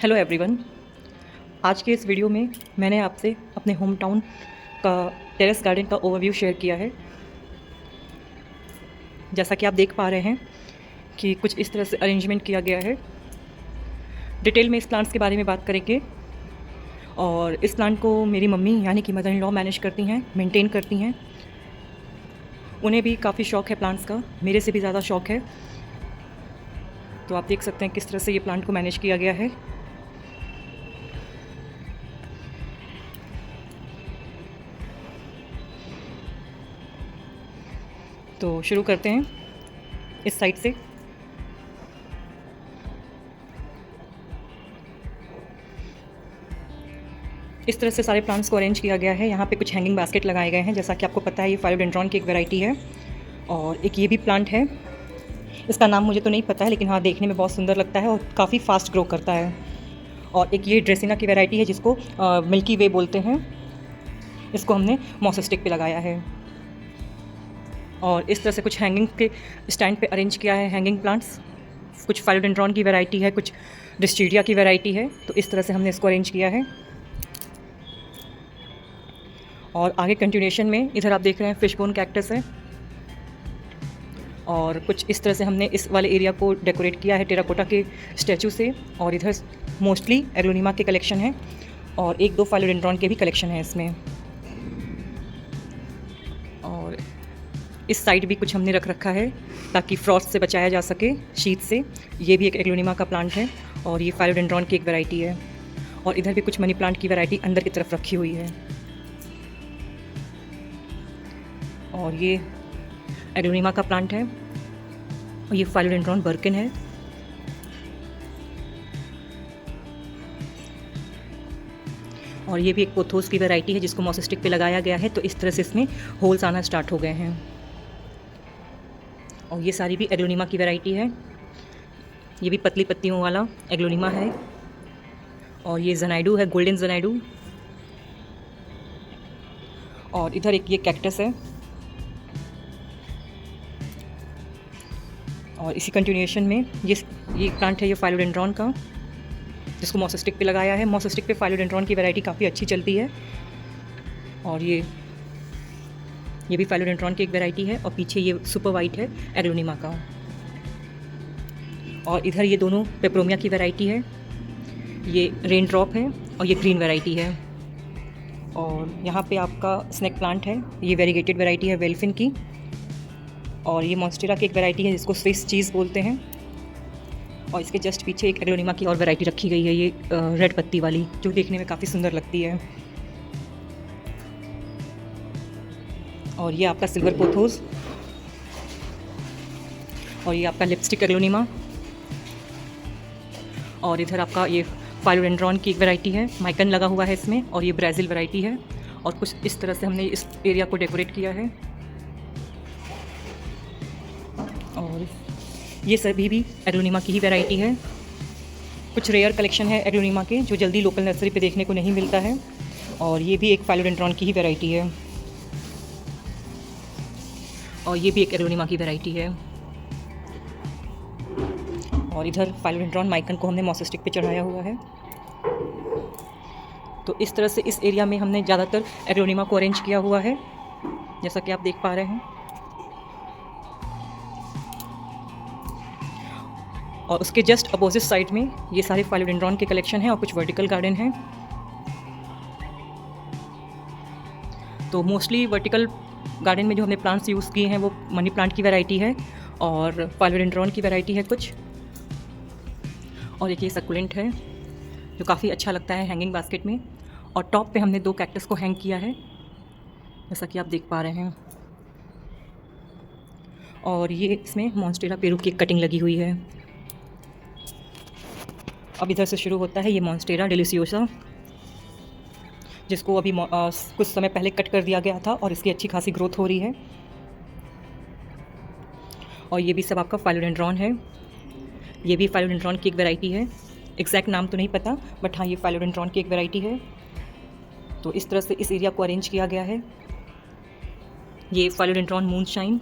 Hello everyone. आज के इस वीडियो में मैंने आपसे अपने होम टाउन का टेरेस गार्डन का ओवरव्यू शेयर किया है। जैसा कि आप देख पा रहे हैं कि कुछ इस तरह से अरेंजमेंट किया गया है। डिटेल में इस प्लांट्स के बारे में बात करेंगे और इस प्लांट को मेरी मम्मी यानी कि मदर इन लॉ मैनेज करती हैं, मेंटेन करती हैं। उन्हें भी काफ़ी शौक़ है प्लांट्स का, मेरे से भी ज़्यादा शौक़ है। तो आप देख सकते हैं किस तरह से ये प्लांट को मैनेज किया गया है। तो शुरू करते हैं इस साइड से। इस तरह से सारे प्लांट्स को अरेंज किया गया है। यहाँ पे कुछ हैंगिंग बास्केट लगाए गए हैं। जैसा कि आपको पता है ये फाइलोडेंड्रॉन की एक वैरायटी है और एक ये भी प्लांट है। इसका नाम मुझे तो नहीं पता है, लेकिन हाँ देखने में बहुत सुंदर लगता है और काफ़ी फास्ट ग्रो करता है। और एक ये ड्रेसिना की वैरायटी है जिसको मिल्की वे बोलते हैं। इसको हमने मॉस स्टिक पे लगाया है और इस तरह से कुछ हैंगिंग के स्टैंड पे अरेंज किया है हैंगिंग प्लांट्स। कुछ फाइलोडेंड्रॉन की वैरायटी है, कुछ डिस्टीरिया की वैरायटी है। तो इस तरह से हमने इसको अरेंज किया है। और आगे कंटिन्यूएशन में इधर आप देख रहे हैं फिश बोन कैक्टस है और कुछ इस तरह से हमने इस वाले एरिया को डेकोरेट किया है टेराकोटा के स्टैचू से। और इधर मोस्टली एग्लोनिमा के कलेक्शन है और एक दो फाइलोडेंड्रॉन के भी कलेक्शन है इसमें। और इस साइड भी कुछ हमने रख रखा है ताकि फ्रॉस्ट से बचाया जा सके, शीत से। ये भी एक एग्लोनिमा का प्लांट है और ये फाइलोडेंड्रॉन की एक वैरायटी है। और इधर भी कुछ मनी प्लांट की वैरायटी अंदर की तरफ रखी हुई है। और ये एग्लोनिमा का प्लांट है और ये फाइलोडेंड्रॉन बर्किन है। और ये भी एक पोथोस की वैरायटी है जिसको मॉस स्टिक पे लगाया गया है। तो इस तरह से इसमें होल्स आना स्टार्ट हो गए हैं। और ये सारी भी एग्लोनिमा की वैरायटी है। ये भी पतली पत्तियों वाला एग्लोनिमा है। और ये जनाइडू है, गोल्डन जनाइडू। और इधर एक ये कैक्टस है। और इसी कंटिन्यूएशन में ये प्लांट है, ये फाइलोडेंड्रॉन का, जिसको मॉस स्टिक पे लगाया है। मॉस स्टिक पे फाइलोडेंड्रॉन की वैरायटी काफ़ी अच्छी चलती है। और ये भी फाइलोडेंड्रॉन की एक वैरायटी है। और पीछे ये सुपर वाइट है एग्लोनिमा का। और इधर ये दोनों पेपरोमिया की वैरायटी है। ये रेन ड्रॉप है और ये ग्रीन वैरायटी है। और यहाँ पे आपका स्नैक प्लांट है, ये वेरीगेटेड वैरायटी है वेल्फिन की। और ये मॉन्स्टेरा की एक वैरायटी है जिसको स्विस चीज़ बोलते हैं। और इसके जस्ट पीछे एक एग्लोनिमा की और वैरायटी रखी गई है, ये रेड पत्ती वाली, जो देखने में काफ़ी सुंदर लगती है। और ये आपका सिल्वर पोथोस। और ये आपका लिपस्टिक एग्लोनिमा। और इधर आपका ये फाइलोडेंड्रॉन की एक वैरायटी है, माइकन लगा हुआ है इसमें। और ये ब्राज़ील वैरायटी है। और कुछ इस तरह से हमने इस एरिया को डेकोरेट किया है। और ये सभी भी एग्लोनिमा की ही वैरायटी है। कुछ रेयर कलेक्शन है एग्लोनिमा के जो जल्दी लोकल नर्सरी पे देखने को नहीं मिलता है। और ये भी एक फाइलोडेंड्रॉन की ही वैरायटी है। और ये भी एक एग्लोनिमा की वैरायटी है। और इधर फाइलोडेंड्रॉन माइकन को हमने मॉस स्टिक पे चढ़ाया हुआ है। तो इस तरह से इस एरिया में हमने ज़्यादातर एग्लोनिमा को अरेंज किया हुआ है, जैसा कि आप देख पा रहे हैं। और उसके जस्ट अपोजिट साइड में ये सारे फाइलोडेंड्रॉन के कलेक्शन हैं और कुछ वर्टिकल गार्डन हैं। तो मोस्टली वर्टिकल गार्डन में जो हमने प्लांट्स यूज़ किए हैं वो मनी प्लांट की वैरायटी है और फाइलोडेंड्रॉन की वैरायटी है कुछ। और एक ये सकुलेंट है जो काफ़ी अच्छा लगता है हैंगिंग बास्केट में। और टॉप पे हमने दो कैक्टस को हैंग किया है, जैसा कि आप देख पा रहे हैं। और ये इसमें मॉन्स्टेरा पेरू की कटिंग लगी हुई है। अब इधर से शुरू होता है ये मॉन्स्टेरा डेलिसियोसा, जिसको अभी कुछ समय पहले कट कर दिया गया था और इसकी अच्छी खासी ग्रोथ हो रही है। और ये भी सब आपका फाइलोडेंड्रॉन है। ये भी फाइलोडेंड्रॉन की एक वैरायटी है, एग्जैक्ट नाम तो नहीं पता, बट हाँ ये फाइलोडेंड्रॉन की एक वैरायटी है। तो इस तरह से इस एरिया को अरेंज किया गया है। ये फाइलोडेंड्रॉन मूनशाइन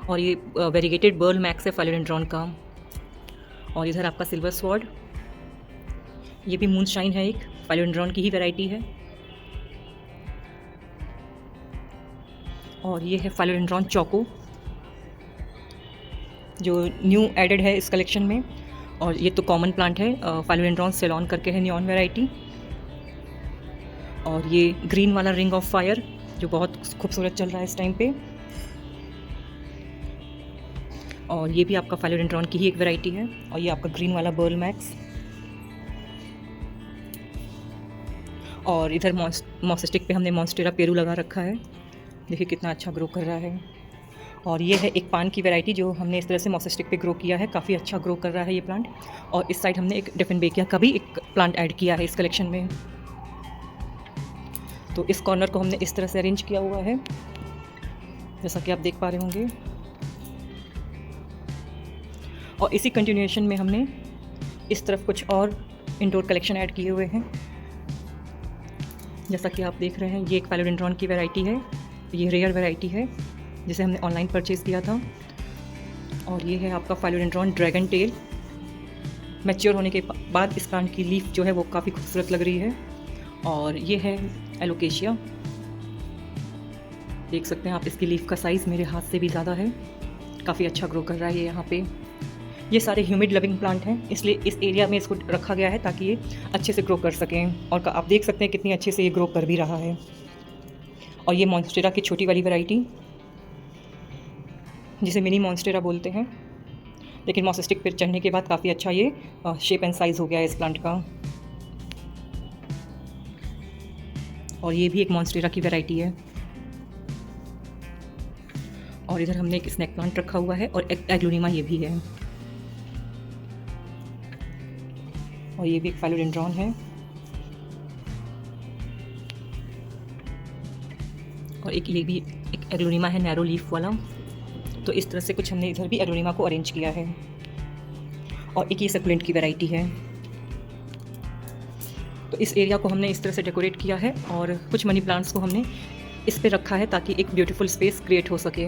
और ये वेरीगेटेड बर्ल मैक्स है फाइलोडेंड्रॉन का। और इधर आपका सिल्वर स्वॉर्ड, ये भी मूनशाइन है, एक फाइलोडेंड्रॉन की ही वैरायटी है। और ये है फाइलोडेंड्रॉन चौको, जो न्यू एडेड है इस कलेक्शन में। और ये तो कॉमन प्लांट है, फाइलोडेंड्रॉन सेलॉन करके है नियॉन वैरायटी। और ये ग्रीन वाला रिंग ऑफ फायर जो बहुत खूबसूरत चल रहा है इस टाइम पे। और ये भी आपका फाइलोडेंड्रॉन की ही एक वैरायटी है। और ये आपका ग्रीन वाला बर्ल मैक्स। और इधर मॉन्स्टेरा पे हमने मॉन्स्टेरा पेरू लगा रखा है, देखिए कितना अच्छा ग्रो कर रहा है। और ये है एक पान की वैरायटी जो हमने इस तरह से मॉन्स्टेरा पे ग्रो किया है, काफ़ी अच्छा ग्रो कर रहा है ये प्लांट। और इस साइड हमने एक डिफेनबेकिया का भी एक प्लांट ऐड किया है इस कलेक्शन में। तो इस कॉर्नर को हमने इस तरह से अरेंज किया हुआ है, जैसा कि आप देख पा रहे होंगे। और इसी कंटिन्यूएशन में हमने इस तरफ कुछ और इंडोर कलेक्शन ऐड किए हुए हैं, जैसा कि आप देख रहे हैं। ये एक फाइलोडेंड्रॉन की वैरायटी है, ये रेयर वैरायटी है जिसे हमने ऑनलाइन परचेज़ किया था। और ये है आपका फाइलोडेंड्रॉन ड्रैगन टेल। मैच्योर होने के बाद इस प्लांट की लीफ जो है वो काफ़ी खूबसूरत लग रही है। और ये है एलोकेशिया, देख सकते हैं आप, इसकी लीफ का साइज़ मेरे हाथ से भी ज़्यादा है, काफ़ी अच्छा ग्रो कर रहा है ये यहाँ पे। ये सारे ह्यूमिड लविंग प्लांट हैं, इसलिए इस एरिया में इसको रखा गया है ताकि ये अच्छे से ग्रो कर सकें। और आप देख सकते हैं कितनी अच्छे से ये ग्रो कर भी रहा है। और ये मॉन्स्टेरा की छोटी वाली वैरायटी जिसे मिनी मॉन्स्टेरा बोलते हैं, लेकिन मॉसेस्टिक पर चढ़ने के बाद काफ़ी अच्छा ये शेप एंड साइज़ हो गया है इस प्लांट का। और ये भी एक मॉन्स्टेरा की वैरायटी है। और इधर हमने एक स्नैक प्लांट रखा हुआ है और एक एग्लोनिमा ये भी है। और ये भी एक फाइलोडेंड्रॉन है। और एक ये भी एक एग्लोनिमा है, नैरो लीफ वाला। तो इस तरह से कुछ हमने इधर भी एग्लोनिमा को अरेंज किया है। और एक ये सक्युलेंट की वैरायटी है। तो इस एरिया को हमने इस तरह से डेकोरेट किया है और कुछ मनी प्लांट्स को हमने इस पे रखा है ताकि एक ब्यूटीफुल स्पेस क्रिएट हो सके।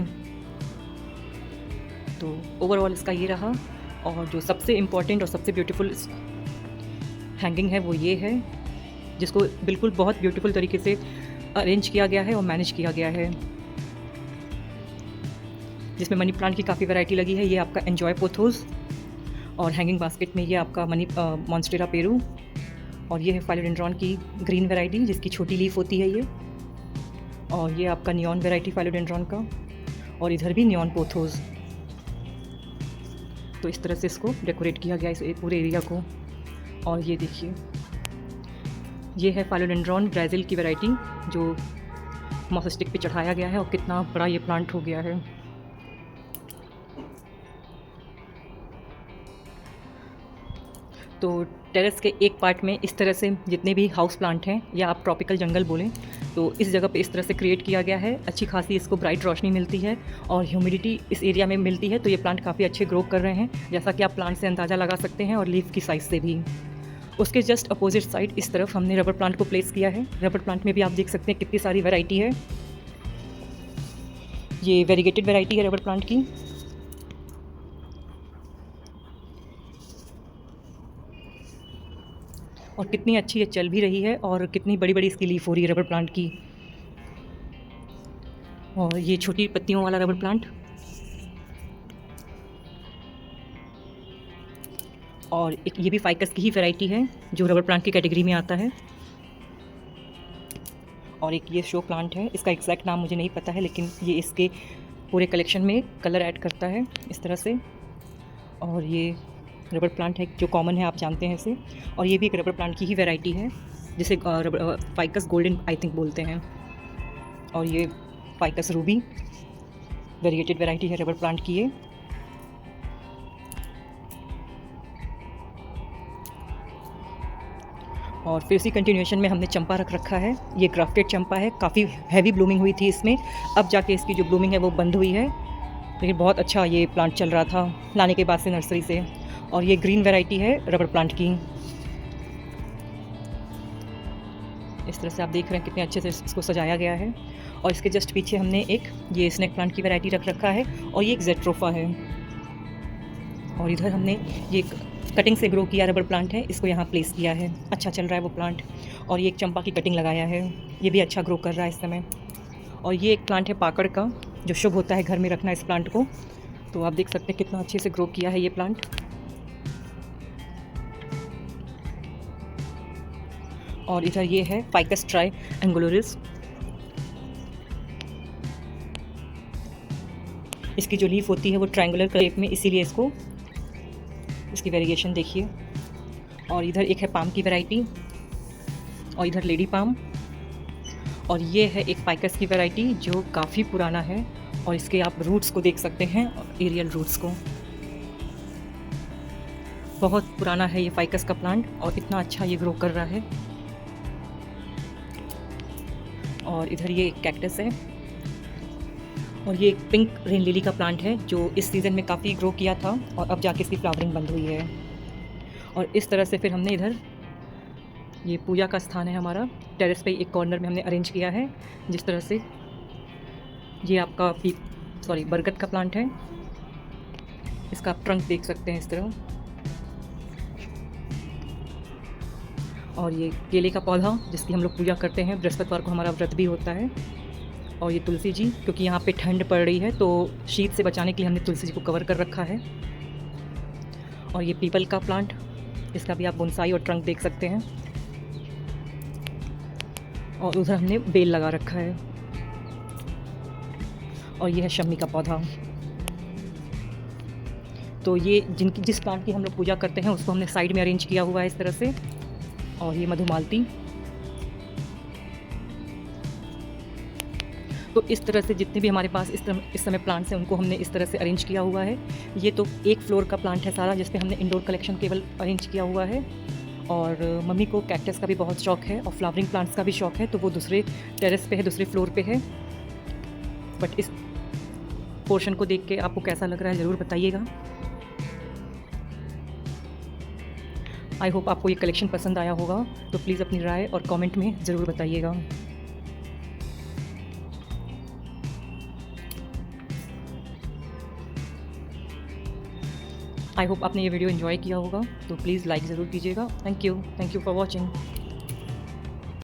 तो ओवरऑल इसका ये रहा। और जो सबसे इम्पॉर्टेंट और सबसे ब्यूटीफुल हैंगिंग है वो ये है, जिसको बिल्कुल बहुत ब्यूटीफुल तरीके से अरेंज किया गया है और मैनेज किया गया है, जिसमें मनी प्लांट की काफ़ी वैरायटी लगी है। ये आपका एन्जॉय पोथोस। और हैंगिंग बास्केट में ये आपका मॉन्स्टेरा पेरू। और ये है फाइलोडेंड्रॉन की ग्रीन वैरायटी जिसकी छोटी लीफ होती है ये। और ये आपका नियॉन वैरायटी फाइलोडेंड्रॉन का। और इधर भी नियॉन पोथोस। तो इस तरह से इसको डेकोरेट किया गया इस पूरे एरिया को। और ये देखिए, ये है फाइलोडेंड्रॉन ब्राज़ील की वैरायटी जो मॉसेस्टिक पे चढ़ाया गया है। और कितना बड़ा ये प्लांट हो गया है। तो टेरेस के एक पार्ट में इस तरह से जितने भी हाउस प्लांट हैं या आप ट्रॉपिकल जंगल बोलें, तो इस जगह पे इस तरह से क्रिएट किया गया है। अच्छी खासी इसको ब्राइट रोशनी मिलती है और ह्यूमिडिटी इस एरिया में मिलती है, तो ये प्लांट काफ़ी अच्छे ग्रो कर रहे हैं, जैसा कि आप प्लांट से अंदाज़ा लगा सकते हैं और लीफ की साइज़ से भी। उसके जस्ट अपोजिट साइड इस तरफ हमने रबर प्लांट को प्लेस किया है। रबर प्लांट में भी आप देख सकते हैं कितनी सारी वैरायटी है। ये वेरीगेटेड वैरायटी है रबर प्लांट की। और कितनी अच्छी ये चल भी रही है और कितनी बड़ी बड़ी इसकी लीफ हो रही है रबर प्लांट की। और ये छोटी पत्तियों वाला रबर प्लांट। और एक ये भी फाइकस की ही वैरायटी है जो रबर प्लांट की कैटेगरी में आता है। और एक ये शो प्लांट है, इसका एग्जैक्ट नाम मुझे नहीं पता है, लेकिन ये इसके पूरे कलेक्शन में कलर ऐड करता है इस तरह से। और ये रबर प्लांट है जो कॉमन है, आप जानते हैं इसे। और ये भी एक रबर प्लांट की ही वैरायटी है जिसे फाइकस गोल्डन आई थिंक बोलते हैं। और ये फाइकस रूबी वेरीगेटेड वैरायटी है रबर प्लांट की ये। और फिर इसी कंटिन्यूएशन में हमने चंपा रख रखा है। ये ग्राफ्टेड चंपा है, काफ़ी हैवी ब्लूमिंग हुई थी इसमें, अब जाके इसकी जो ब्लूमिंग है वो बंद हुई है, लेकिन बहुत अच्छा ये प्लांट चल रहा था लाने के बाद से नर्सरी से। और ये ग्रीन वैरायटी है रबर प्लांट की। इस तरह से आप देख रहे हैं कितने अच्छे से इसको सजाया गया है। और इसके जस्ट पीछे हमने एक ये स्नेक प्लांट की वैरायटी रख रखा है। और ये एक जेट्रोफा है। और इधर हमने ये कटिंग से ग्रो किया रबर प्लांट है, इसको यहाँ प्लेस किया है। अच्छा चल रहा है वो प्लांट। और ये एक चंपा की कटिंग लगाया है, ये भी अच्छा ग्रो कर रहा है इस समय। और ये एक प्लांट है पाकड़ का, जो शुभ होता है घर में रखना इस प्लांट को। तो आप देख सकते हैं कितना अच्छे से ग्रो किया है ये प्लांट। और इधर ये है फाइकस ट्राई एंगुलरिस। इसकी जो लीफ होती है वो ट्रायंगुलर शेप में, इसीलिए इसकी वेरिएशन देखिए। और इधर एक है पाम की वैरायटी, और इधर लेडी पाम। और ये है एक फाइकस की वैरायटी जो काफ़ी पुराना है, और इसके आप रूट्स को देख सकते हैं, एरियल रूट्स को। बहुत पुराना है ये फाइकस का प्लांट, और इतना अच्छा ये ग्रो कर रहा है। और इधर ये एक कैक्टस है, और ये एक पिंक रेन लिली का प्लांट है जो इस सीज़न में काफ़ी ग्रो किया था, और अब जाके इसकी फ्लावरिंग बंद हुई है। और इस तरह से फिर हमने इधर ये पूजा का स्थान है हमारा, टेरेस पे एक कॉर्नर में हमने अरेंज किया है। जिस तरह से ये आपका बरगद का प्लांट है, इसका आप ट्रंक देख सकते हैं इस तरह। और ये केले का पौधा जिसकी हम लोग पूजा करते हैं, बृहस्पतिवार को हमारा व्रत भी होता है। और ये तुलसी जी, क्योंकि यहाँ पे ठंड पड़ रही है तो शीत से बचाने के लिए हमने तुलसी जी को कवर कर रखा है। और ये पीपल का प्लांट, इसका भी आप बोनसाई और ट्रंक देख सकते हैं। और उधर हमने बेल लगा रखा है। और ये है शम्मी का पौधा। तो ये जिस प्लांट की हम लोग पूजा करते हैं उसको हमने साइड में अरेंज किया हुआ है इस तरह से। और ये मधुमालती। तो इस तरह से जितने भी हमारे पास इस समय प्लांट्स हैं उनको हमने इस तरह से अरेंज किया हुआ है। ये तो एक फ्लोर का प्लांट है सारा, जिस पे हमने इंडोर कलेक्शन केवल अरेंज किया हुआ है। और मम्मी को कैक्टस का भी बहुत शौक है, और फ्लावरिंग प्लांट्स का भी शौक है, तो वो दूसरे टेरेस पे है, दूसरे फ्लोर पे है। बट इस पोर्शन को देख के आपको कैसा लग रहा है ज़रूर बताइएगा। आई होप आपको ये कलेक्शन पसंद आया होगा, तो प्लीज़ अपनी राय और कमेंट में ज़रूर बताइएगा। आई होप आपने ये वीडियो एंजॉय किया होगा, तो प्लीज़ लाइक ज़रूर कीजिएगा। Thank you for watching.